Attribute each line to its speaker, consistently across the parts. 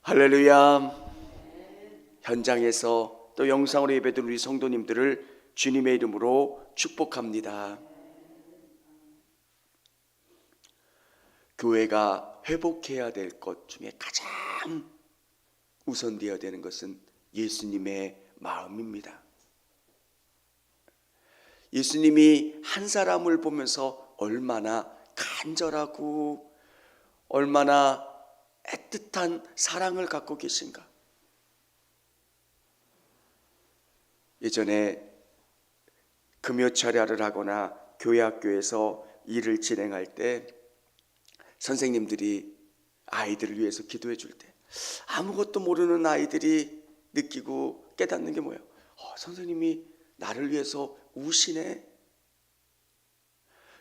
Speaker 1: 할렐루야. 현장에서 또 영상으로 예배드린 우리 성도님들을 주님의 이름으로 축복합니다. 교회가 회복해야 될 것 중에 가장 우선되어야 되는 것은 예수님의 마음입니다. 예수님이 한 사람을 보면서 얼마나 간절하고 얼마나 애틋한 사랑을 갖고 계신가. 예전에 금요 철야를 하거나 교회 학교에서 일을 진행할 때 선생님들이 아이들을 위해서 기도해 줄 때 아무것도 모르는 아이들이 느끼고 깨닫는 게 뭐예요? 선생님이 나를 위해서 우시네.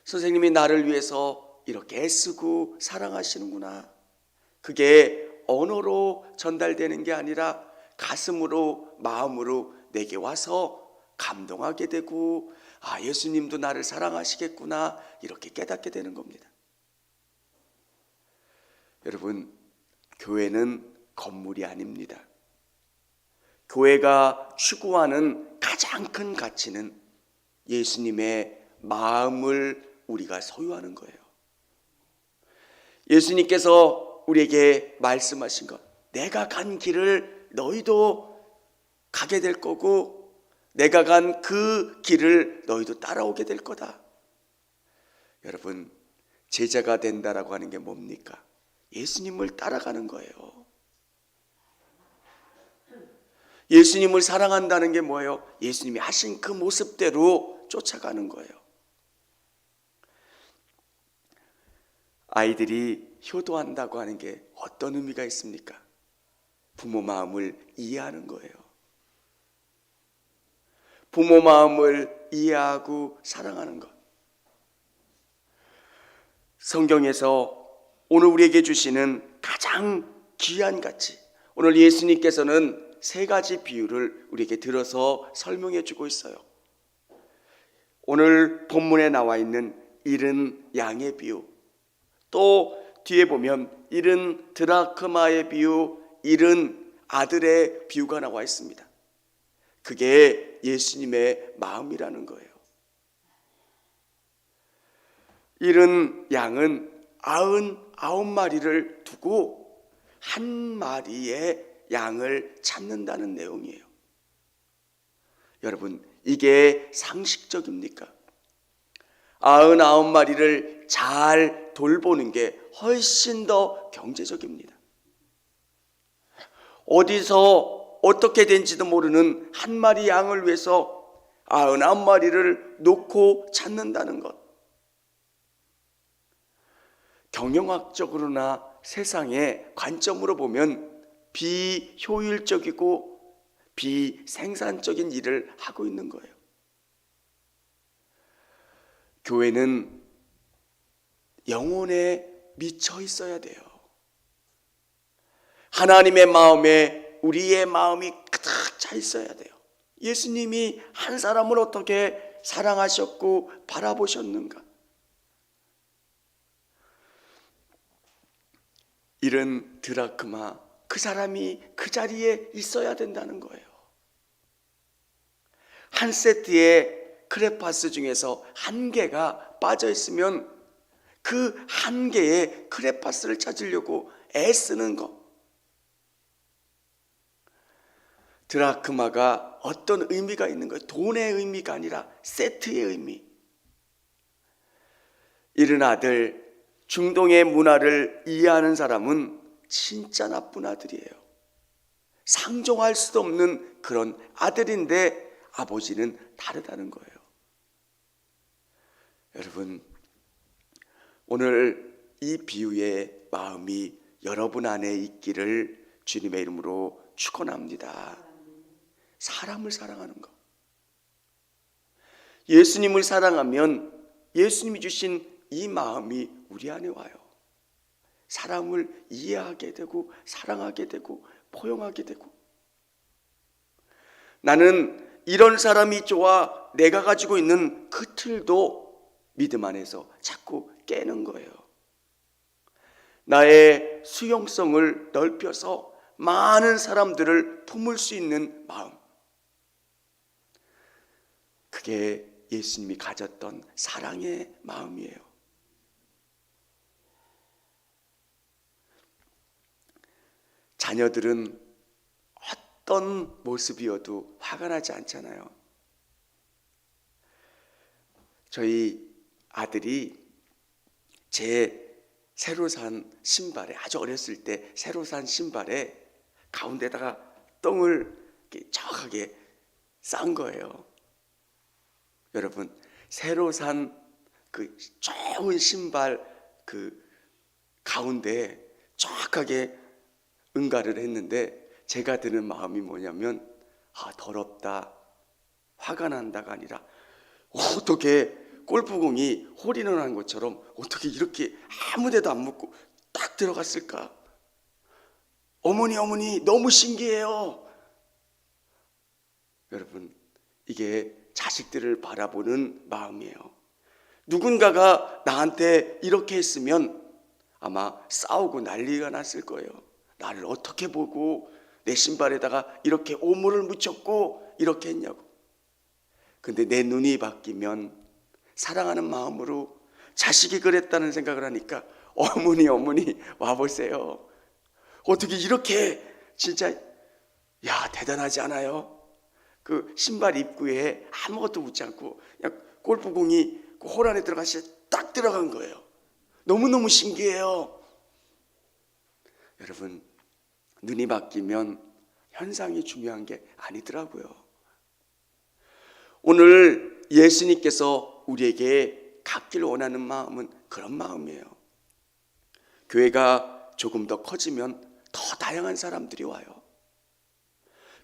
Speaker 1: 선생님이 나를 위해서 이렇게 애쓰고 사랑하시는구나. 그게 언어로 전달되는 게 아니라 가슴으로, 마음으로 내게 와서 감동하게 되고, 예수님도 나를 사랑하시겠구나, 이렇게 깨닫게 되는 겁니다. 여러분, 교회는 건물이 아닙니다. 교회가 추구하는 가장 큰 가치는 예수님의 마음을 우리가 소유하는 거예요. 예수님께서 우리에게 말씀하신 것, 내가 간 길을 너희도 가게 될 거고 내가 간 그 길을 너희도 따라오게 될 거다. 여러분, 제자가 된다라고 하는 게 뭡니까? 예수님을 따라가는 거예요. 예수님을 사랑한다는 게 뭐예요? 예수님이 하신 그 모습대로 쫓아가는 거예요. 아이들이 효도한다고 하는 게 어떤 의미가 있습니까? 부모 마음을 이해하는 거예요. 부모 마음을 이해하고 사랑하는 것. 성경에서 오늘 우리에게 주시는 가장 귀한 가치, 오늘 예수님께서는 세 가지 비유를 우리에게 들어서 설명해 주고 있어요. 오늘 본문에 나와 있는 잃은 양의 비유, 또 뒤에 보면 잃은 드라크마의 비유, 잃은 아들의 비유가 나와 있습니다. 그게 예수님의 마음이라는 거예요. 잃은 양은 99마리를 두고 한 마리의 양을 찾는다는 내용이에요. 여러분, 이게 상식적입니까? 99마리를 잘 돌보는 게 훨씬 더 경제적입니다. 어디서 어떻게 된지도 모르는 한 마리 양을 위해서 99마리를 놓고 찾는다는 것. 경영학적으로나 세상의 관점으로 보면 비효율적이고 비생산적인 일을 하고 있는 거예요. 교회는 영혼에 미쳐 있어야 돼요. 하나님의 마음에 우리의 마음이 가득 차 있어야 돼요. 예수님이 한 사람을 어떻게 사랑하셨고 바라보셨는가? 잃은 드라크마, 그 사람이 그 자리에 있어야 된다는 거예요. 한 세트에 크레파스 중에서 한 개가 빠져 있으면 그 한 개의 크레파스를 찾으려고 애쓰는 것. 드라크마가 어떤 의미가 있는 거예요? 돈의 의미가 아니라 세트의 의미. 잃은 아들, 중동의 문화를 이해하는 사람은 진짜 나쁜 아들이에요. 상종할 수도 없는 그런 아들인데 아버지는 다르다는 거예요. 여러분, 오늘 이 비유의 마음이 여러분 안에 있기를 주님의 이름으로 축원합니다. 사람을 사랑하는 것. 예수님을 사랑하면 예수님이 주신 이 마음이 우리 안에 와요. 사람을 이해하게 되고 사랑하게 되고 포용하게 되고, 나는 이런 사람이 좋아, 내가 가지고 있는 그 틀도 믿음 안에서 자꾸 깨는 거예요. 나의 수용성을 넓혀서 많은 사람들을 품을 수 있는 마음, 그게 예수님이 가졌던 사랑의 마음이에요. 자녀들은 어떤 모습이어도 화가 나지 않잖아요. 저희 아들이 제 새로 산 신발에, 아주 어렸을 때 새로 산 신발에 가운데다가 똥을 이렇게 정확하게 싼 거예요. 여러분, 새로 산 그 좋은 신발 그 가운데 정확하게 응가를 했는데, 제가 드는 마음이 뭐냐면, 더럽다, 화가 난다가 아니라, 어떻게 골프공이 홀인을 한 것처럼 어떻게 이렇게 아무데도 안 묻고 딱 들어갔을까? 어머니 너무 신기해요. 여러분, 이게 자식들을 바라보는 마음이에요. 누군가가 나한테 이렇게 했으면 아마 싸우고 난리가 났을 거예요. 나를 어떻게 보고 내 신발에다가 이렇게 오물을 묻혔고 이렇게 했냐고. 근데 내 눈이 바뀌면 사랑하는 마음으로 자식이 그랬다는 생각을 하니까, 어머니 와보세요. 어떻게 이렇게, 진짜 대단하지 않아요? 그 신발 입구에 아무것도 묻지 않고 그냥 골프공이 그 홀 안에 들어가시 딱 들어간 거예요. 너무너무 신기해요. 여러분, 눈이 바뀌면 현상이 중요한 게 아니더라고요. 오늘 예수님께서 우리에게 갖길 원하는 마음은 그런 마음이에요. 교회가 조금 더 커지면 더 다양한 사람들이 와요.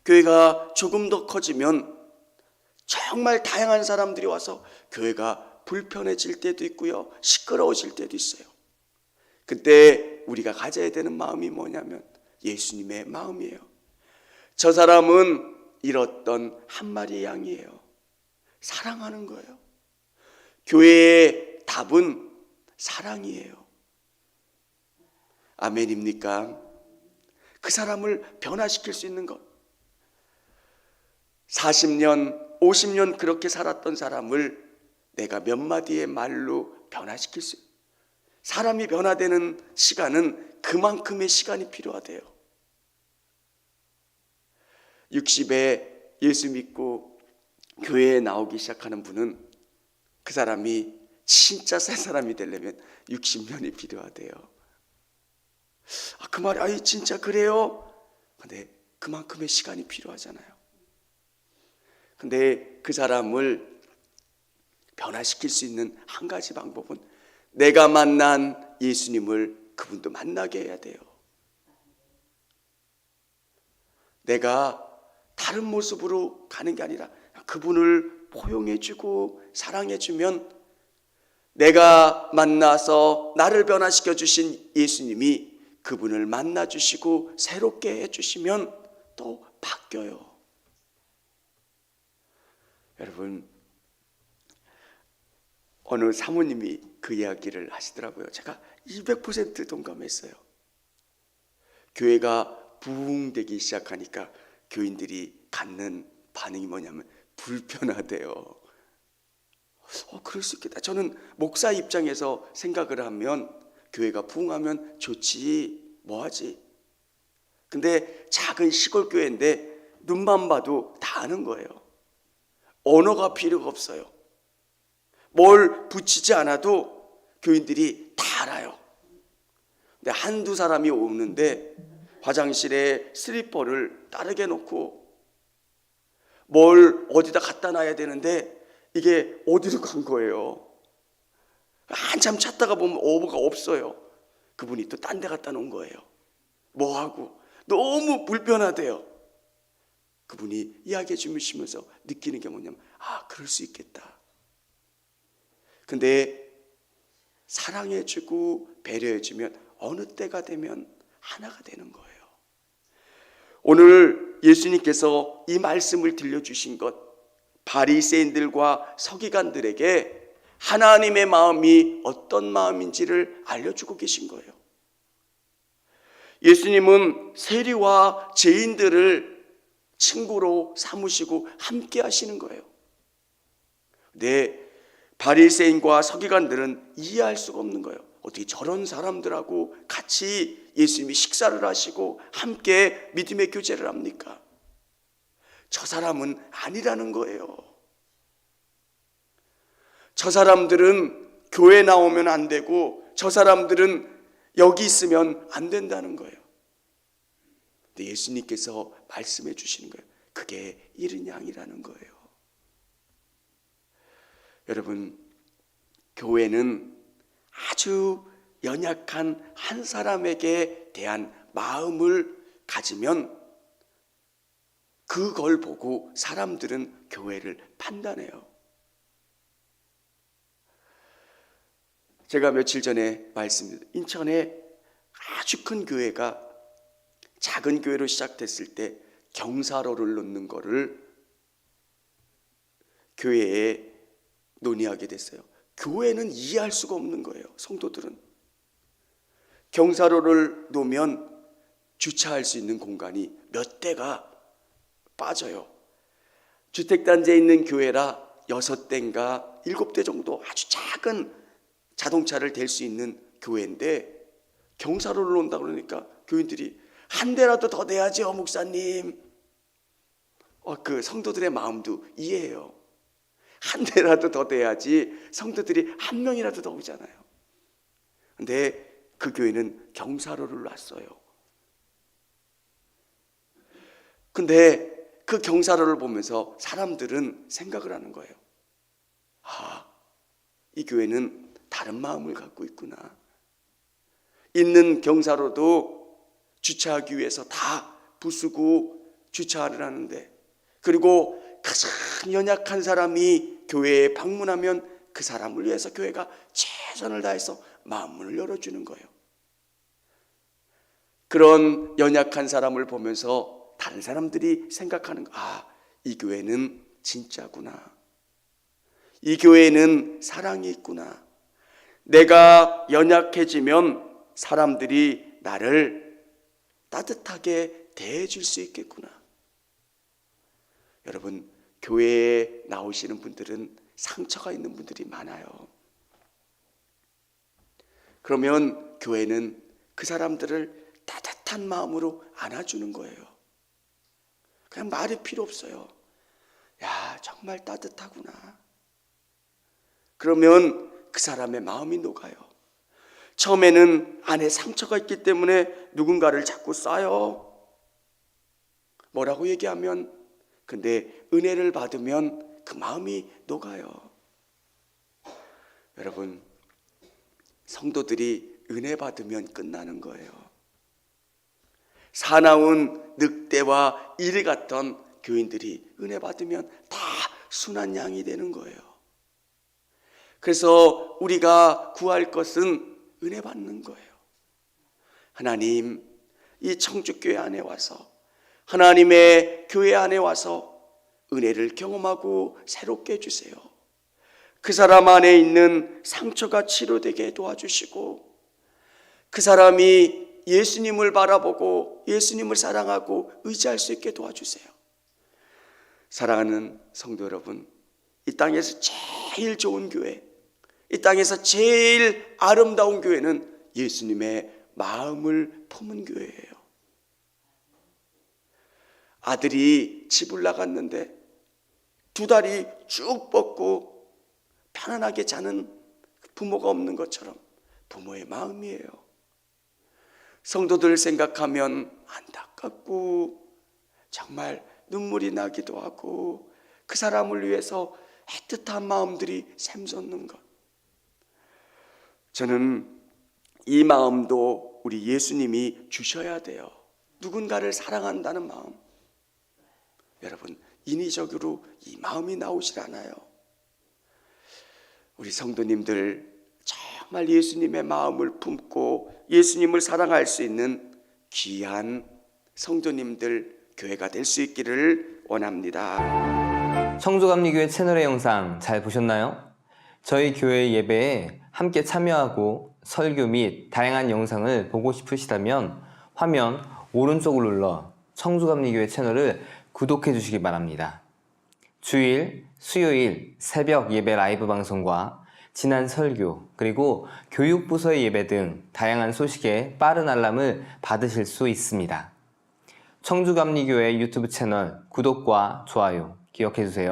Speaker 1: 교회가 조금 더 커지면 정말 다양한 사람들이 와서 교회가 불편해질 때도 있고요, 시끄러워질 때도 있어요. 그때 우리가 가져야 되는 마음이 뭐냐면 예수님의 마음이에요. 저 사람은 잃었던 한 마리의 양이에요. 사랑하는 거예요. 교회의 답은 사랑이에요. 아멘입니까? 그 사람을 변화시킬 수 있는 것. 40년, 50년 그렇게 살았던 사람을 내가 몇 마디의 말로 변화시킬 수, 사람이 변화되는 시간은 그만큼의 시간이 필요하대요. 60에 예수 믿고 교회에 나오기 시작하는 분은 그 사람이 진짜 새 사람이 되려면 60년이 필요하대요. 그 말이 진짜 그래요? 근데 그만큼의 시간이 필요하잖아요. 근데 그 사람을 변화시킬 수 있는 한 가지 방법은 내가 만난 예수님을 그분도 만나게 해야 돼요. 내가 다른 모습으로 가는 게 아니라 그분을 포용해주고 사랑해주면 내가 만나서 나를 변화시켜 주신 예수님이 그분을 만나주시고 새롭게 해주시면 또 바뀌어요. 여러분, 어느 사모님이 그 이야기를 하시더라고요. 제가 200% 동감했어요. 교회가 부흥되기 시작하니까 교인들이 갖는 반응이 뭐냐면 불편하대요. 그럴 수 있겠다. 저는 목사 입장에서 생각을 하면 교회가 부흥하면 좋지, 뭐하지. 근데 작은 시골 교회인데 눈만 봐도 다 아는 거예요. 언어가 필요가 없어요. 뭘 붙이지 않아도 교인들이 다 알아요. 근데 한두 사람이 오는데 화장실에 슬리퍼를 따르게 놓고 뭘 어디다 갖다 놔야 되는데 이게 어디로 간 거예요. 한참 찾다가 보면 오버가 없어요. 그분이 또 딴 데 갖다 놓은 거예요. 뭐하고 너무 불편하대요. 그분이 이야기해 주시면서 느끼는 게 뭐냐면 그럴 수 있겠다. 근데 사랑해 주고 배려해 주면 어느 때가 되면 하나가 되는 거예요. 오늘 예수님께서 이 말씀을 들려주신 것, 바리새인들과 서기관들에게 하나님의 마음이 어떤 마음인지를 알려주고 계신 거예요. 예수님은 세리와 죄인들을 친구로 삼으시고 함께 하시는 거예요. 네, 바리새인과 서기관들은 이해할 수가 없는 거예요. 어떻게 저런 사람들하고 같이 예수님이 식사를 하시고 함께 믿음의 교제를 합니까? 저 사람은 아니라는 거예요. 저 사람들은 교회 나오면 안 되고 저 사람들은 여기 있으면 안 된다는 거예요. 근데 예수님께서 말씀해 주시는 거예요. 그게 이른 양이라는 거예요. 여러분, 교회는 아주 연약한 한 사람에게 대한 마음을 가지면 그걸 보고 사람들은 교회를 판단해요. 제가 며칠 전에 말씀드린 인천에 아주 큰 교회가 작은 교회로 시작됐을 때 경사로를 놓는 거를 교회에 논의하게 됐어요. 교회는 이해할 수가 없는 거예요. 성도들은 경사로를 놓으면 주차할 수 있는 공간이 몇 대가 빠져요. 주택단지에 있는 교회라 6대인가 7대 정도 아주 작은 자동차를 댈 수 있는 교회인데 경사로를 놓는다 그러니까 교인들이 한 대라도 더 내야죠, 목사님. 그 성도들의 마음도 이해해요. 한 대라도 더 내야지 성도들이 한 명이라도 더 오잖아요. 근데 그 교회는 경사로를 놨어요. 근데 그 경사로를 보면서 사람들은 생각을 하는 거예요. 이 교회는 다른 마음을 갖고 있구나. 있는 경사로도 주차하기 위해서 다 부수고 주차를 하는데, 그리고 가장 연약한 사람이 교회에 방문하면 그 사람을 위해서 교회가 최선을 다해서 마음문을 열어주는 거예요. 그런 연약한 사람을 보면서 다른 사람들이 생각하는 거, 이 교회는 진짜구나. 이 교회는 사랑이 있구나. 내가 연약해지면 사람들이 나를 따뜻하게 대해줄 수 있겠구나. 여러분, 교회에 나오시는 분들은 상처가 있는 분들이 많아요. 그러면 교회는 그 사람들을 따뜻한 마음으로 안아주는 거예요. 그냥 말이 필요 없어요. 야, 정말 따뜻하구나. 그러면 그 사람의 마음이 녹아요. 처음에는 안에 상처가 있기 때문에 누군가를 자꾸 쏴요. 뭐라고 얘기하면, 근데 은혜를 받으면 그 마음이 녹아요. 여러분, 성도들이 은혜 받으면 끝나는 거예요. 사나운 늑대와 이리 같던 교인들이 은혜 받으면 다 순한 양이 되는 거예요. 그래서 우리가 구할 것은 은혜 받는 거예요. 하나님, 이 청주교회 안에 와서, 하나님의 교회 안에 와서 은혜를 경험하고 새롭게 해주세요. 그 사람 안에 있는 상처가 치료되게 도와주시고, 그 사람이 예수님을 바라보고 예수님을 사랑하고 의지할 수 있게 도와주세요. 사랑하는 성도 여러분, 이 땅에서 제일 좋은 교회, 이 땅에서 제일 아름다운 교회는 예수님의 마음을 품은 교회예요. 아들이 집을 나갔는데 두 다리 쭉 뻗고 편안하게 자는 부모가 없는 것처럼 부모의 마음이에요. 성도들 생각하면 안타깝고 정말 눈물이 나기도 하고, 그 사람을 위해서 애틋한 마음들이 샘솟는 것. 저는 이 마음도 우리 예수님이 주셔야 돼요. 누군가를 사랑한다는 마음. 여러분, 인위적으로 이 마음이 나오질 않아요. 우리 성도님들 정말 예수님의 마음을 품고 예수님을 사랑할 수 있는 귀한 성도님들, 교회가 될 수 있기를 원합니다.
Speaker 2: 청주감리교회 채널의 영상 잘 보셨나요? 저희 교회 예배에 함께 참여하고 설교 및 다양한 영상을 보고 싶으시다면 화면 오른쪽을 눌러 청주감리교회 채널을 구독해 주시기 바랍니다. 주일, 수요일 새벽 예배 라이브 방송과 지난 설교, 그리고 교육부서의 예배 등 다양한 소식에 빠른 알람을 받으실 수 있습니다. 청주감리교회 유튜브 채널 구독과 좋아요 기억해 주세요.